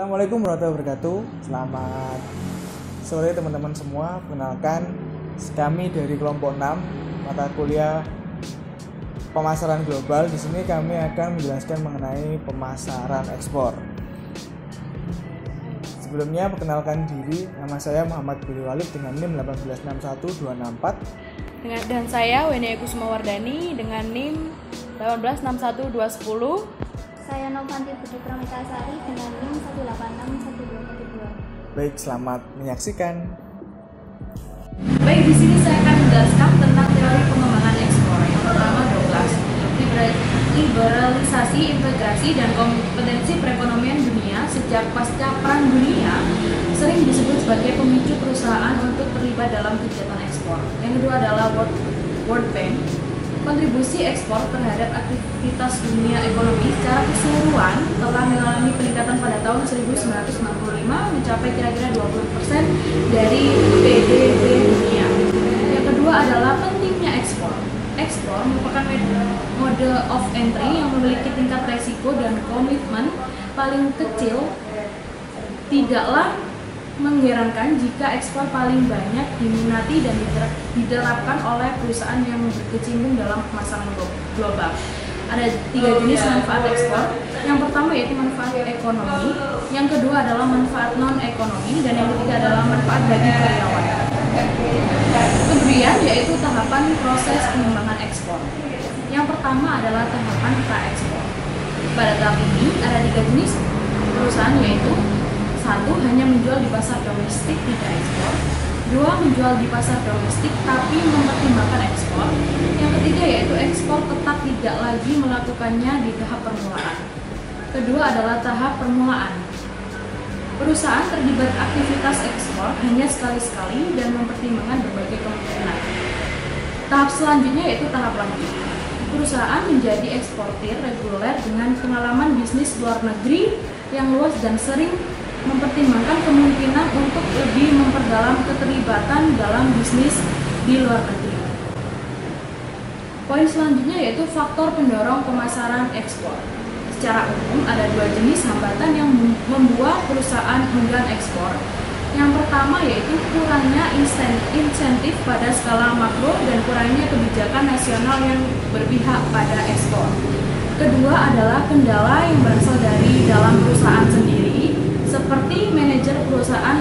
Assalamualaikum warahmatullahi wabarakatuh. Selamat sore teman-teman semua. Perkenalkan, kami dari kelompok 6 mata kuliah pemasaran global. Di sini kami akan menjelaskan mengenai pemasaran ekspor. Sebelumnya perkenalkan diri, nama saya Muhammad Billy Walid dengan NIM 1861264. Dan saya Wenia Kusumawardani dengan NIM 1861210. Saya Novanti Budi Pramitasari dengan NIM 1861212. Baik, selamat menyaksikan. Baik, di sini saya akan menjelaskan tentang teori pengembangan ekspor. Yang pertama 12, liberalisasi, integrasi, dan kompetensi perekonomian dunia sejak pasca Perang Dunia sering disebut sebagai pemicu perusahaan untuk terlibat dalam kegiatan ekspor. Yang kedua adalah World Bank. Kontribusi ekspor terhadap aktivitas dunia ekonomi secara keseluruhan telah mengalami peningkatan pada tahun 1965 mencapai kira-kira 20% dari PDB dunia. Yang kedua adalah pentingnya ekspor. Ekspor merupakan mode of entry yang memiliki tingkat resiko dan komitmen paling kecil. Tidaklah mengherankan jika ekspor paling banyak diminati dan diterapkan oleh perusahaan yang berkecimpung dalam pemasaran global. Ada 3 jenis manfaat ekspor. Yang pertama yaitu manfaat ekonomi, yang kedua adalah manfaat non-ekonomi, dan yang ketiga adalah manfaat bagi karyawan. Kemudian yaitu tahapan proses pengembangan ekspor. Yang pertama adalah tahapan pra-ekspor. Pada tahap ini ada 3 jenis perusahaan, yaitu 1. Hanya menjual di pasar domestik tidak ekspor. 2. Menjual di pasar domestik tapi mempertimbangkan ekspor. Yang ketiga yaitu ekspor tetap tidak lagi melakukannya di tahap permulaan. Kedua adalah tahap permulaan. Perusahaan terlibat aktivitas ekspor hanya sekali-sekali dan mempertimbangkan berbagai kemungkinan. Tahap selanjutnya yaitu tahap lanjut. Perusahaan menjadi eksportir reguler dengan pengalaman bisnis luar negeri yang luas dan sering mempertimbangkan kemungkinan untuk lebih memperdalam keterlibatan dalam bisnis di luar negeri. Poin selanjutnya yaitu faktor pendorong pemasaran ekspor. Secara umum ada 2 jenis hambatan yang membuat perusahaan enggan ekspor. Yang pertama yaitu kurangnya insentif pada skala makro dan kurangnya kebijakan nasional yang berpihak pada ekspor. Kedua adalah kendala yang berasal dari dalam perusahaan sendiri, seperti manajer perusahaan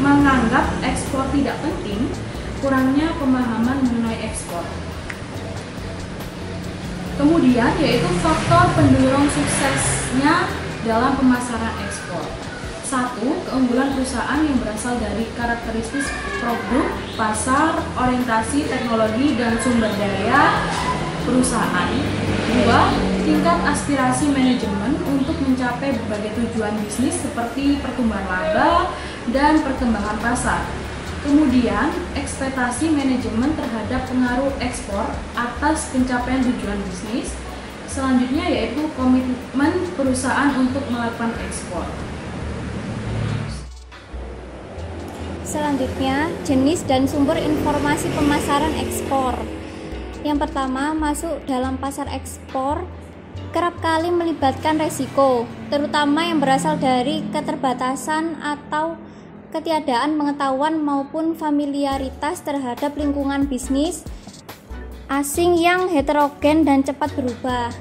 menganggap ekspor tidak penting, kurangnya pemahaman mengenai ekspor. Kemudian yaitu faktor pendorong suksesnya dalam pemasaran ekspor. 1. Keunggulan perusahaan yang berasal dari karakteristik produk, pasar, orientasi teknologi, dan sumber daya perusahaan. 2. Tingkat aspirasi manajemen untuk mencapai berbagai tujuan bisnis seperti pertumbuhan laba dan perkembangan pasar. Kemudian, ekspektasi manajemen terhadap pengaruh ekspor atas pencapaian tujuan bisnis. Selanjutnya yaitu komitmen perusahaan untuk melakukan ekspor. Selanjutnya, jenis dan sumber informasi pemasaran ekspor. Yang pertama, masuk dalam pasar ekspor kerap kali melibatkan resiko, terutama yang berasal dari keterbatasan atau ketiadaan pengetahuan maupun familiaritas terhadap lingkungan bisnis asing yang heterogen dan cepat berubah.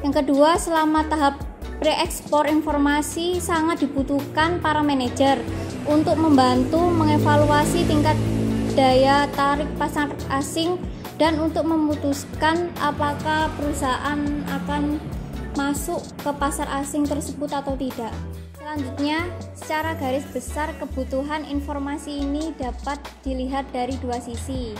Yang kedua, selama tahap pre-ekspor informasi sangat dibutuhkan para manajer untuk membantu mengevaluasi tingkat daya tarik pasar asing dan untuk memutuskan apakah perusahaan akan masuk ke pasar asing tersebut atau tidak. Selanjutnya, secara garis besar kebutuhan informasi ini dapat dilihat dari 2 sisi.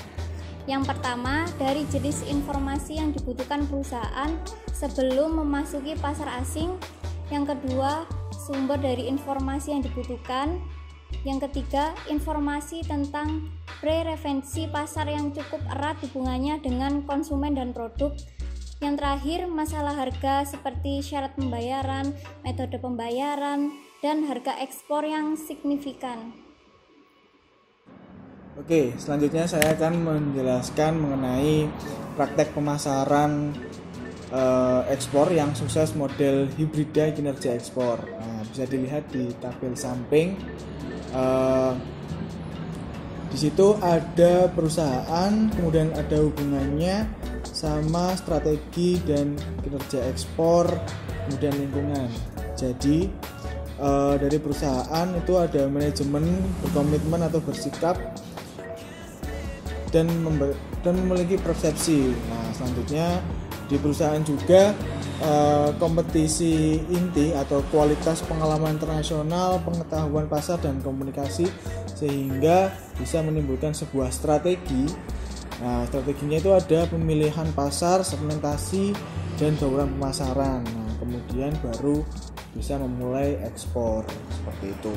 Yang pertama, dari jenis informasi yang dibutuhkan perusahaan sebelum memasuki pasar asing. Yang kedua, sumber dari informasi yang dibutuhkan. Yang ketiga, informasi tentang preferensi pasar yang cukup erat hubungannya dengan konsumen dan produk. Yang terakhir, masalah harga seperti syarat pembayaran, metode pembayaran, dan harga ekspor yang signifikan. Oke, selanjutnya saya akan menjelaskan mengenai praktek pemasaran ekspor yang sukses model hibrida kinerja ekspor. Nah, bisa dilihat di tabel samping. Di situ ada perusahaan, kemudian ada hubungannya sama strategi dan kinerja ekspor, kemudian lingkungan. Jadi dari perusahaan itu ada manajemen berkomitmen atau bersikap dan memiliki persepsi. Nah, selanjutnya di perusahaan juga kompetisi inti atau kualitas pengalaman internasional, pengetahuan pasar dan komunikasi sehingga bisa menimbulkan sebuah strategi. Nah, strateginya itu ada pemilihan pasar, segmentasi dan bauran pemasaran. Nah, kemudian baru bisa memulai ekspor seperti itu.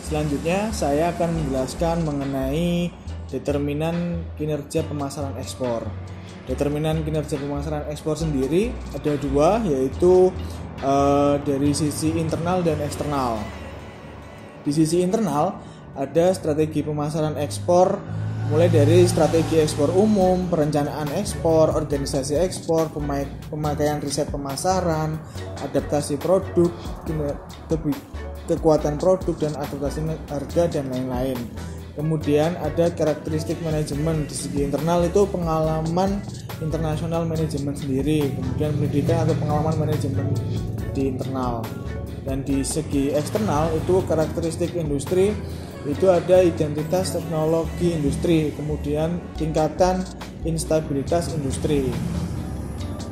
Selanjutnya saya akan menjelaskan mengenai determinan kinerja pemasaran ekspor. Determinan kinerja pemasaran ekspor sendiri ada dua, yaitu dari sisi internal dan eksternal. Di sisi internal ada strategi pemasaran ekspor, mulai dari strategi ekspor umum, perencanaan ekspor, organisasi ekspor, pemakaian riset pemasaran, adaptasi produk, kekuatan produk dan adaptasi harga dan lain-lain. Kemudian ada karakteristik manajemen. Di segi internal itu pengalaman internasional manajemen sendiri, kemudian pendidikan atau pengalaman manajemen di internal. Dan di segi eksternal itu karakteristik industri, itu ada identitas teknologi industri, kemudian tingkatan instabilitas industri.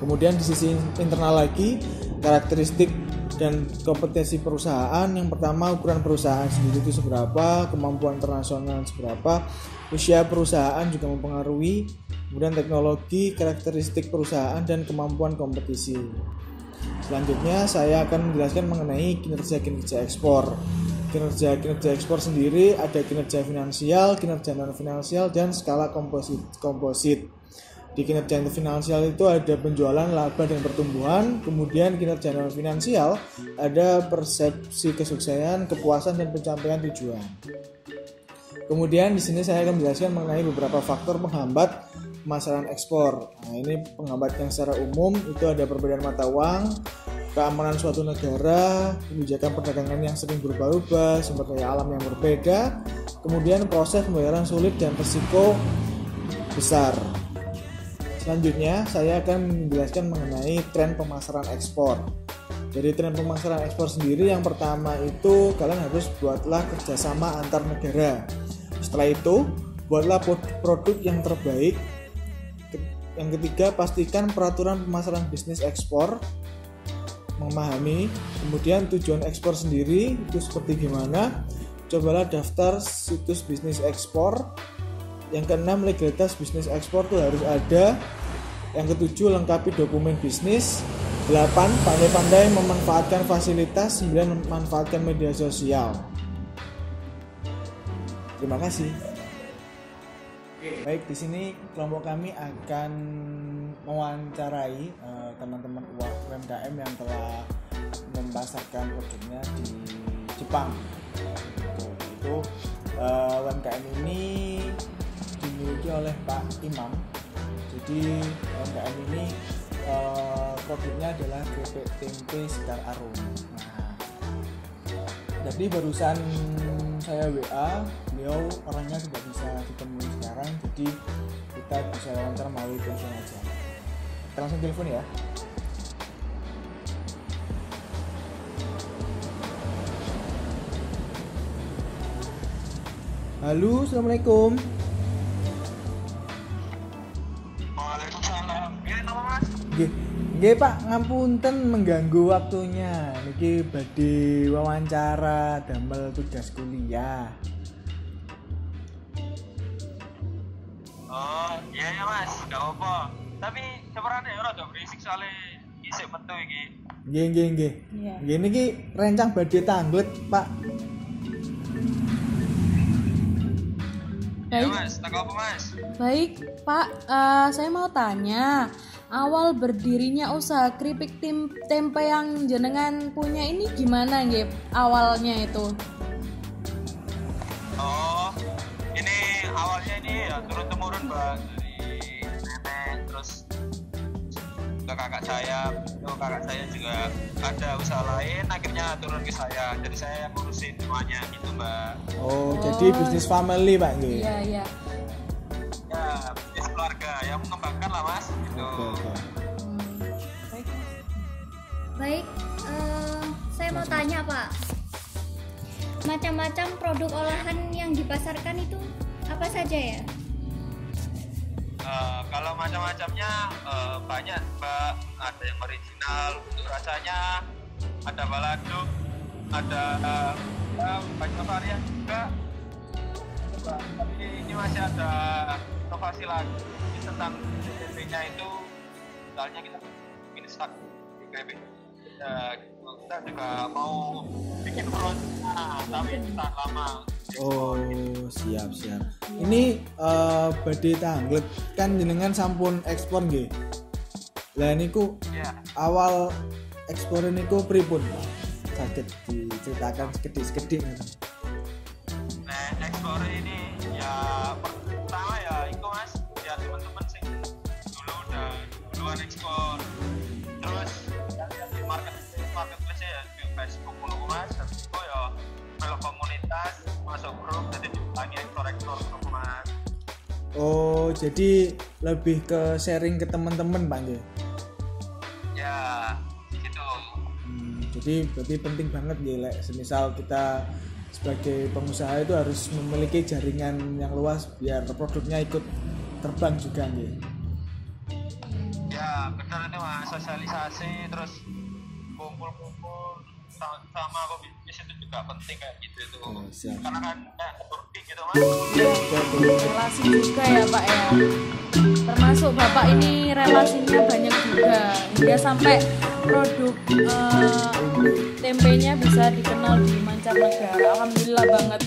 Kemudian di sisi internal lagi karakteristik dan kompetensi perusahaan. Yang pertama, ukuran perusahaan sendiri itu seberapa, kemampuan internasional seberapa, usia perusahaan juga mempengaruhi, kemudian teknologi, karakteristik perusahaan dan kemampuan kompetisi. Selanjutnya saya akan menjelaskan mengenai kinerja ekspor. Kinerja ekspor sendiri ada kinerja finansial, kinerja non finansial dan skala komposit. Di kinerja finansial itu ada penjualan, laba dan pertumbuhan. Kemudian kinerja non finansial ada persepsi kesuksesan, kepuasan dan pencapaian tujuan. Kemudian di sini saya akan menjelaskan mengenai beberapa faktor penghambat pemasaran ekspor. Nah, ini penghambat yang secara umum itu ada perbedaan mata uang, keamanan suatu negara, kebijakan perdagangan yang sering berubah-ubah, sumber daya alam yang berbeda, kemudian proses pembayaran sulit dan risiko besar. Selanjutnya saya akan menjelaskan mengenai tren pemasaran ekspor. Jadi tren pemasaran ekspor sendiri yang pertama itu kalian harus buatlah kerjasama antar negara. Setelah itu buatlah produk yang terbaik. Yang ketiga, pastikan peraturan pemasaran bisnis ekspor, memahami kemudian tujuan ekspor sendiri itu seperti gimana. Cobalah daftar situs bisnis ekspor. Yang keenam, legalitas bisnis ekspor itu harus ada. Yang ketujuh, lengkapi dokumen bisnis. 8, pandai-pandai memanfaatkan fasilitas. 9, memanfaatkan media sosial. Terima kasih. Baik, di sini kelompok kami akan mewawancarai teman-teman UMKM yang telah memasarkan produknya di Jepang. Itu UMKM ini dimiliki oleh Pak Imam. Jadi UMKM ini produknya adalah keripik tempe Sekar Arum. Nah, jadi barusan saya WA, beliau orangnya tidak bisa ditemui sekarang, jadi kita bisa wawancara melalui telepon aja. Kita langsung telepon ya. Halo, assalamualaikum. Waalaikumsalam. Ini apa mas? Nggih Pak, ngapunten mengganggu waktunya. Niki badhe wawancara damel tugas kuliah. Oh iya ya mas, gak apa-apa. Tapi sebenarnya rada berisik soalnya isik metu iki. Nggih. Iya. Nggih niki rencang badhe tanglet, Pak. Ya Baik. mas, tak apa mas? Baik, Pak, saya mau tanya, awal berdirinya usaha keripik tempe yang jenengan punya ini gimana nggih awalnya itu? Oh, ini awalnya ini ya turun-temurun mbak, dari nenek terus ke kakak saya. Kakak saya juga ada usaha lain, akhirnya turun ke saya. Jadi saya yang ngurusin semuanya gitu, Mbak. Oh, jadi bisnis family Pak nggih. Iya, iya. Ya, bisnis keluarga yang mengembangkan lah, Mas. Gitu. Oke. Baik. Baik, saya mau tanya Pak, macam-macam produk olahan yang dipasarkan itu apa saja ya? Kalau macam-macamnya banyak, Mbak. Ada yang original untuk rasanya, ada balado, ada banyak varian juga. Tapi ini masih ada inovasi lagi tentang tempe-nya itu. Misalnya kita bikin stak di krepek. Kita juga mau bikin produk, tapi tahan lama. Oh, siap. Ini badhe tanglet kan jenengan sampun ekspor nggih. Lah niku Ya. awal ekspor niku pripun, Pak? Saged diceritakan sekedhik-sekedhik ngoten. Nah, ekspor ini ya pertama ya itu, Mas, ya teman-teman sing dulu udah duluan ekspor. Terus ya di marketplace ya di Facebook dulu, Mas. Terus itu ya kalau komunitas masuk grup jadi ditanya ekspor grup, Mas. Oh, jadi lebih ke sharing ke teman-teman Pak nggih. Ya gitu. Jadi berarti penting banget nggih lek semisal kita sebagai pengusaha itu harus memiliki jaringan yang luas biar produknya ikut terbang juga nggih. Ya benar itu, Mas, sosialisasi terus kumpul-kumpul sama bisnis itu juga penting kayak gitu itu. Oh, siap. Karena kan ya networking gitu, Mas. Relasi juga ya Pak ya. Termasuk Bapak ini relasinya banyak juga hingga sampai produk tempenya bisa dikenal di mancanegara. Alhamdulillah banget.